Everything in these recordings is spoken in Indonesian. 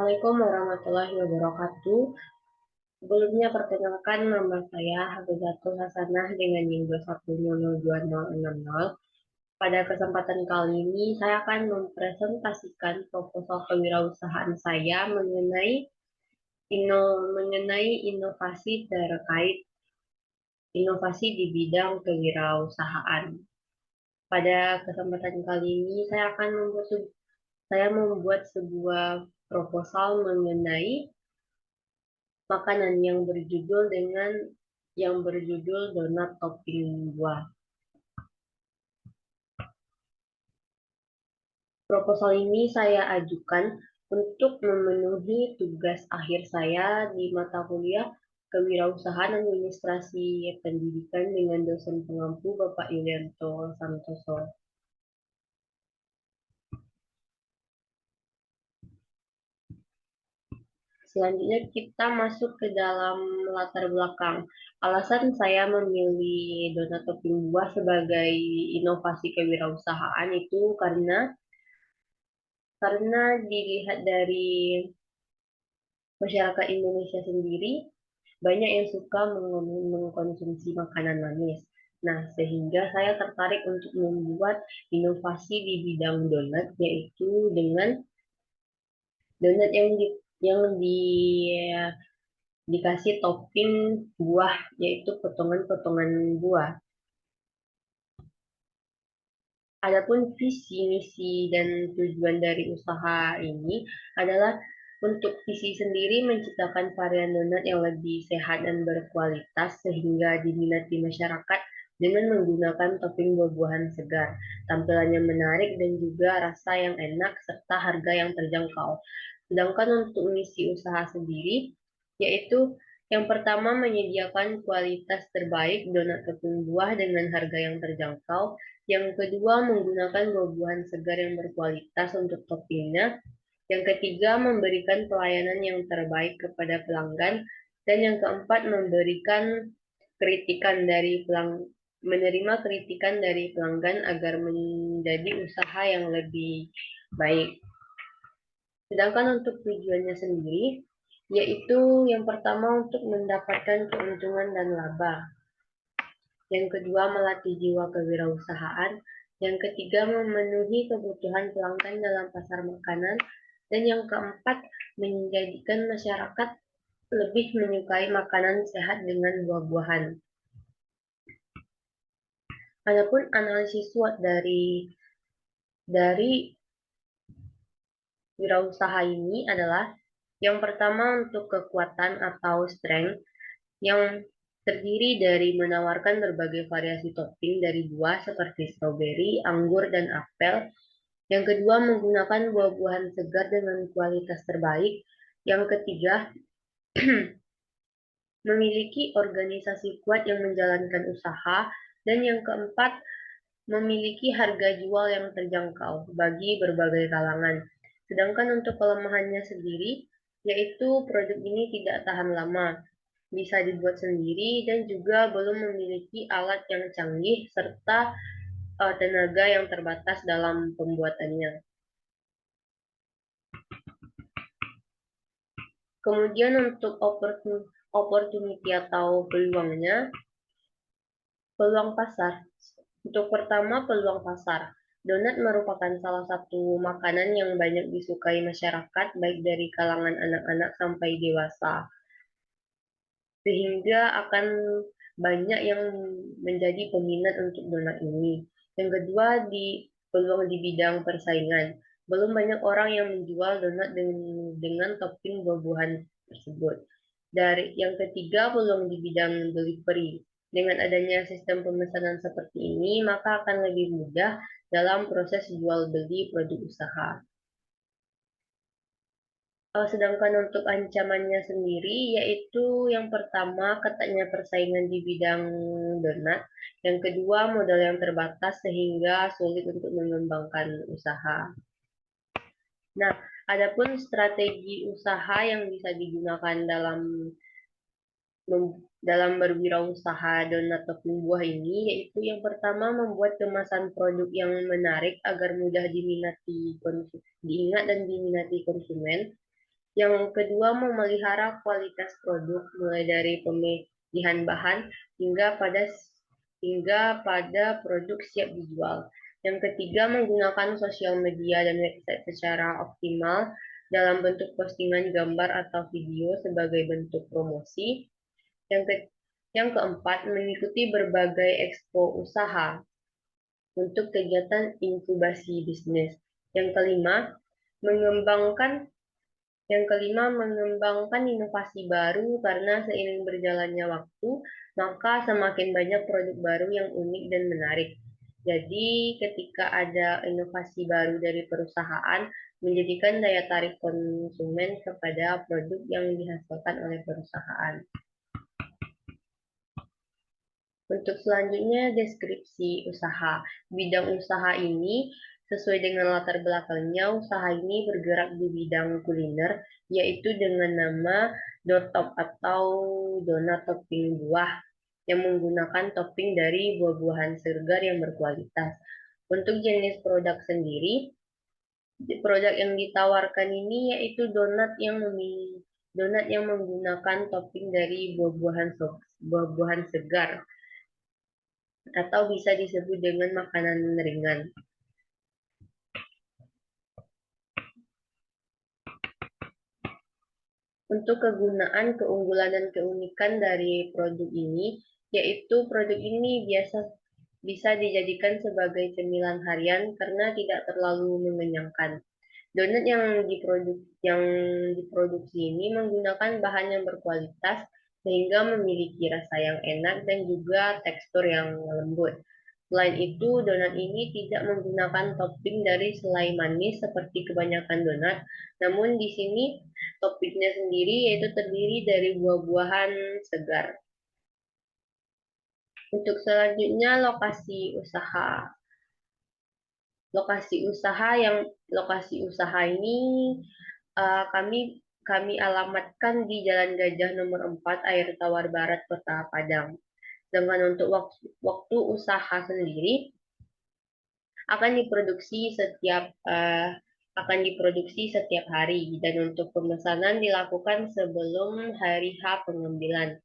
Assalamualaikum warahmatullahi wabarakatuh. Sebelumnya perkenalkan nama saya Hafizatul Hasanah dengan NIM 2100260. Pada kesempatan kali ini saya akan mempresentasikan proposal kewirausahaan saya mengenai inovasi terkait inovasi di bidang kewirausahaan. Pada kesempatan kali ini saya membuat sebuah proposal mengenai makanan yang berjudul donat topping buah. Proposal ini saya ajukan untuk memenuhi tugas akhir saya di mata kuliah Kewirausahaan Administrasi Pendidikan dengan dosen pengampu Bapak Yulianto Santoso. Selanjutnya kita masuk ke dalam latar belakang. Alasan saya memilih donat topping buah sebagai inovasi kewirausahaan itu karena dilihat dari masyarakat Indonesia sendiri, banyak yang suka mengkonsumsi makanan manis. Nah, sehingga saya tertarik untuk membuat inovasi di bidang donat, yaitu dengan donat yang dikasih topping buah, yaitu potongan-potongan buah. Adapun visi, misi, dan tujuan dari usaha ini adalah untuk visi sendiri menciptakan varian donat yang lebih sehat dan berkualitas sehingga diminati masyarakat dengan menggunakan topping buah-buahan segar, tampilannya menarik dan juga rasa yang enak serta harga yang terjangkau. Sedangkan untuk misi usaha sendiri, yaitu yang pertama menyediakan kualitas terbaik donat topping buah dengan harga yang terjangkau, yang kedua, menggunakan buah-buahan segar yang berkualitas untuk toppingnya. Yang ketiga, memberikan pelayanan yang terbaik kepada pelanggan. Dan yang keempat, menerima kritikan dari pelanggan agar menjadi usaha yang lebih baik. Sedangkan untuk tujuannya sendiri, yaitu yang pertama untuk mendapatkan keuntungan dan laba. Yang kedua, melatih jiwa kewirausahaan. Yang ketiga, memenuhi kebutuhan pelanggan dalam pasar makanan. Dan yang keempat, menjadikan masyarakat lebih menyukai makanan sehat dengan buah-buahan. Adapun analisis SWOT dari wirausaha ini adalah yang pertama untuk kekuatan atau strength yang terdiri dari menawarkan berbagai variasi topping dari buah seperti stroberi, anggur, dan apel. Yang kedua, menggunakan buah-buahan segar dengan kualitas terbaik. Yang ketiga, memiliki organisasi kuat yang menjalankan usaha. Dan yang keempat, memiliki harga jual yang terjangkau bagi berbagai kalangan. Sedangkan untuk kelemahannya sendiri, yaitu produk ini tidak tahan lama, bisa dibuat sendiri, dan juga belum memiliki alat yang canggih serta tenaga yang terbatas dalam pembuatannya. Kemudian untuk opportunity atau peluang pasar. Untuk pertama, peluang pasar. Donat merupakan salah satu makanan yang banyak disukai masyarakat, baik dari kalangan anak-anak sampai dewasa. Sehingga akan banyak yang menjadi peminat untuk donat ini. Yang kedua, peluang di bidang persaingan. Belum banyak orang yang menjual donat dengan topping buah-buahan tersebut. Yang ketiga, peluang di bidang delivery. Dengan adanya sistem pemesanan seperti ini, maka akan lebih mudah dalam proses jual beli produk usaha. Sedangkan untuk ancamannya sendiri, yaitu yang pertama, ketatnya persaingan di bidang donat. Yang kedua, modal yang terbatas sehingga sulit untuk mengembangkan usaha. Nah, adapun strategi usaha yang bisa digunakan dalam berwirausaha donat topping buah ini, yaitu yang pertama membuat kemasan produk yang menarik agar mudah diingat dan diminati konsumen. Yang kedua, memelihara kualitas produk mulai dari pemilihan bahan hingga pada produk siap dijual. Yang ketiga, menggunakan sosial media dan website secara optimal dalam bentuk postingan gambar atau video sebagai bentuk promosi. Yang ke yang keempat, mengikuti berbagai expo usaha untuk kegiatan inkubasi bisnis. Yang kelima, mengembangkan mengembangkan inovasi baru karena seiring berjalannya waktu, maka semakin banyak produk baru yang unik dan menarik. Jadi, ketika ada inovasi baru dari perusahaan, menjadikan daya tarik konsumen kepada produk yang dihasilkan oleh perusahaan. Untuk selanjutnya, deskripsi usaha. Bidang usaha ini sesuai dengan latar belakangnya, usaha ini bergerak di bidang kuliner, yaitu dengan nama Dotop atau donat topping buah yang menggunakan topping dari buah-buahan segar yang berkualitas. Untuk jenis produk sendiri, produk yang ditawarkan ini yaitu donat yang menggunakan topping dari buah-buahan segar atau bisa disebut dengan makanan ringan. Untuk kegunaan, keunggulan, dan keunikan dari produk ini, yaitu produk ini bisa dijadikan sebagai cemilan harian karena tidak terlalu mengenyangkan. Donat yang diproduksi ini menggunakan bahan yang berkualitas sehingga memiliki rasa yang enak dan juga tekstur yang lembut. Selain itu, donat ini tidak menggunakan topping dari selai manis seperti kebanyakan donat, namun di sini toppingnya sendiri yaitu terdiri dari buah-buahan segar. Untuk selanjutnya, lokasi usaha. Lokasi usaha ini kami kami alamatkan di Jalan Gajah nomor 4 Air Tawar Barat, Kota Padang. Dengan untuk waktu usaha sendiri akan diproduksi setiap hari dan untuk pemesanan dilakukan sebelum hari H pengambilan.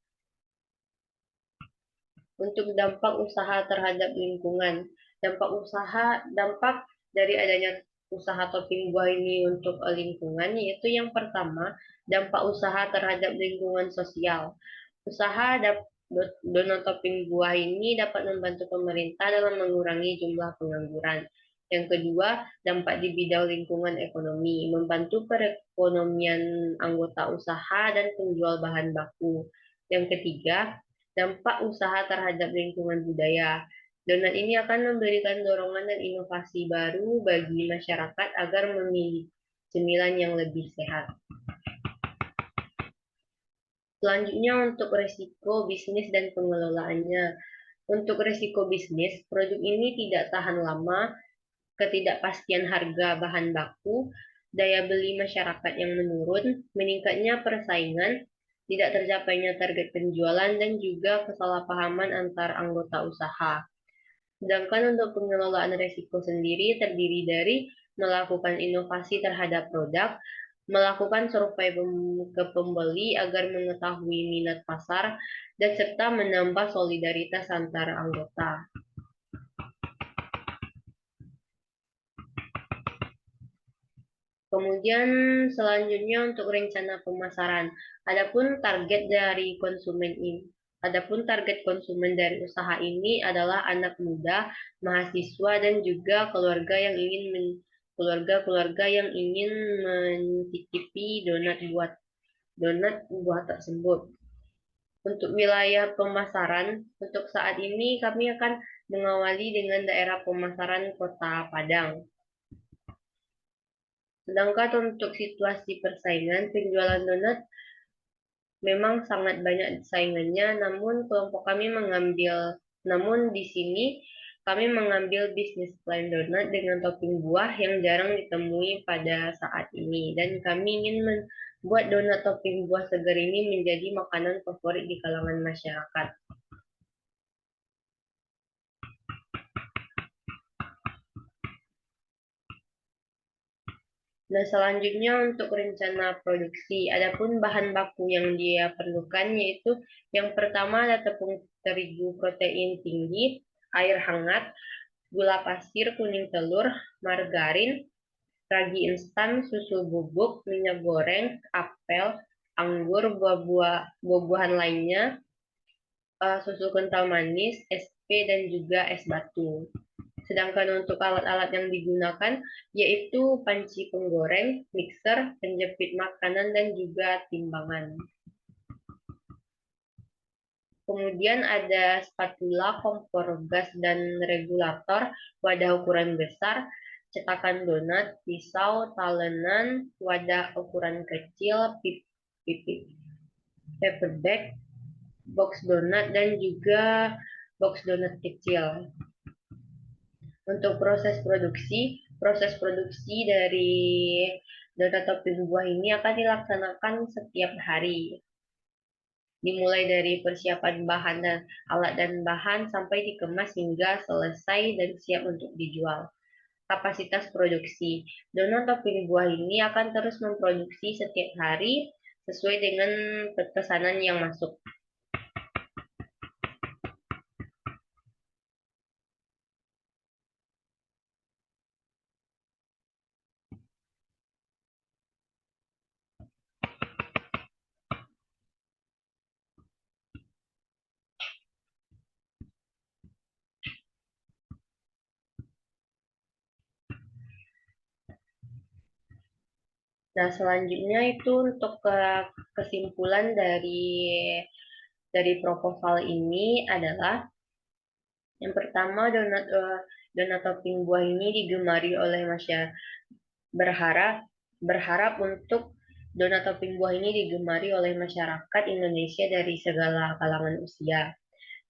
Untuk dampak usaha terhadap lingkungan. Dampak dari adanya usaha topping buah ini untuk lingkungan yaitu yang pertama, dampak usaha terhadap lingkungan sosial. Usaha donor topping buah ini dapat membantu pemerintah dalam mengurangi jumlah pengangguran. Yang kedua, dampak di bidang lingkungan ekonomi, membantu perekonomian anggota usaha dan penjual bahan baku. Yang ketiga, dampak usaha terhadap lingkungan budaya. Donat ini akan memberikan dorongan dan inovasi baru bagi masyarakat agar memilih cemilan yang lebih sehat. Selanjutnya untuk risiko bisnis dan pengelolaannya. Untuk risiko bisnis, produk ini tidak tahan lama, ketidakpastian harga bahan baku, daya beli masyarakat yang menurun, meningkatnya persaingan, tidak tercapainya target penjualan, dan juga kesalahpahaman antar anggota usaha. Sedangkan untuk pengelolaan risiko sendiri terdiri dari melakukan inovasi terhadap produk, melakukan survei ke pembeli agar mengetahui minat pasar, dan serta menambah solidaritas antar anggota. Kemudian selanjutnya untuk rencana pemasaran. Adapun target konsumen dari usaha ini adalah anak muda, mahasiswa, dan juga keluarga-keluarga yang ingin mencicipi donat buah tersebut. Untuk wilayah pemasaran, untuk saat ini kami akan mengawali dengan daerah pemasaran Kota Padang. Sedangkan untuk situasi persaingan, penjualan donat memang sangat banyak saingannya, namun di sini kami mengambil bisnis plan donat dengan topping buah yang jarang ditemui pada saat ini, dan kami ingin membuat donat topping buah segar ini menjadi makanan favorit di kalangan masyarakat. Nah, selanjutnya untuk rencana produksi, adapun bahan baku yang dia perlukan yaitu yang pertama ada tepung terigu protein tinggi, air hangat, gula pasir, kuning telur, margarin, ragi instan, susu bubuk, minyak goreng, apel, anggur, buah-buahan lainnya, susu kental manis, SP, dan juga es batu. Sedangkan untuk alat-alat yang digunakan yaitu panci penggoreng, mixer, penjepit makanan, dan juga timbangan. Kemudian ada spatula, kompor gas, dan regulator, wadah ukuran besar, cetakan donat, pisau, talenan, wadah ukuran kecil, pipi, paper bag, box donat, dan juga box donat kecil. Untuk proses produksi dari donat topping buah ini akan dilaksanakan setiap hari. Dimulai dari persiapan bahan dan alat dan bahan sampai dikemas hingga selesai dan siap untuk dijual. Kapasitas produksi. Donat topping buah ini akan terus memproduksi setiap hari sesuai dengan pesanan yang masuk. Nah, selanjutnya itu untuk kesimpulan dari proposal ini adalah yang pertama donat topping buah ini digemari oleh masyarakat. Berharap berharap untuk donat topping buah ini digemari oleh masyarakat Indonesia dari segala kalangan usia.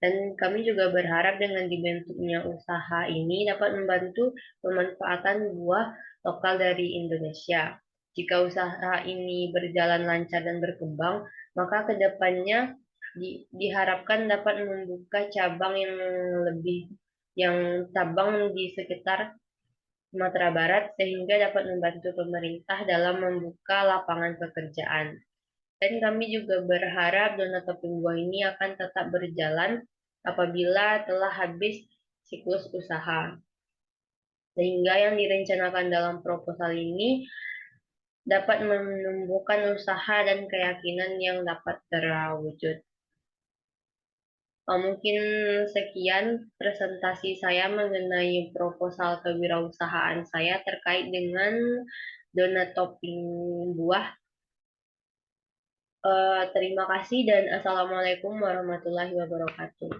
Dan kami juga berharap dengan dibentuknya usaha ini dapat membantu pemanfaatan buah lokal dari Indonesia. Jika usaha ini berjalan lancar dan berkembang, maka kedepannya diharapkan dapat membuka cabang di sekitar Sumatera Barat sehingga dapat membantu pemerintah dalam membuka lapangan pekerjaan. Dan kami juga berharap donat topping buah ini akan tetap berjalan apabila telah habis siklus usaha. Sehingga yang direncanakan dalam proposal ini dapat menumbuhkan usaha dan keyakinan yang dapat terwujud. Mungkin sekian presentasi saya mengenai proposal kewirausahaan saya terkait dengan donat topping buah. Terima kasih dan Assalamualaikum warahmatullahi wabarakatuh.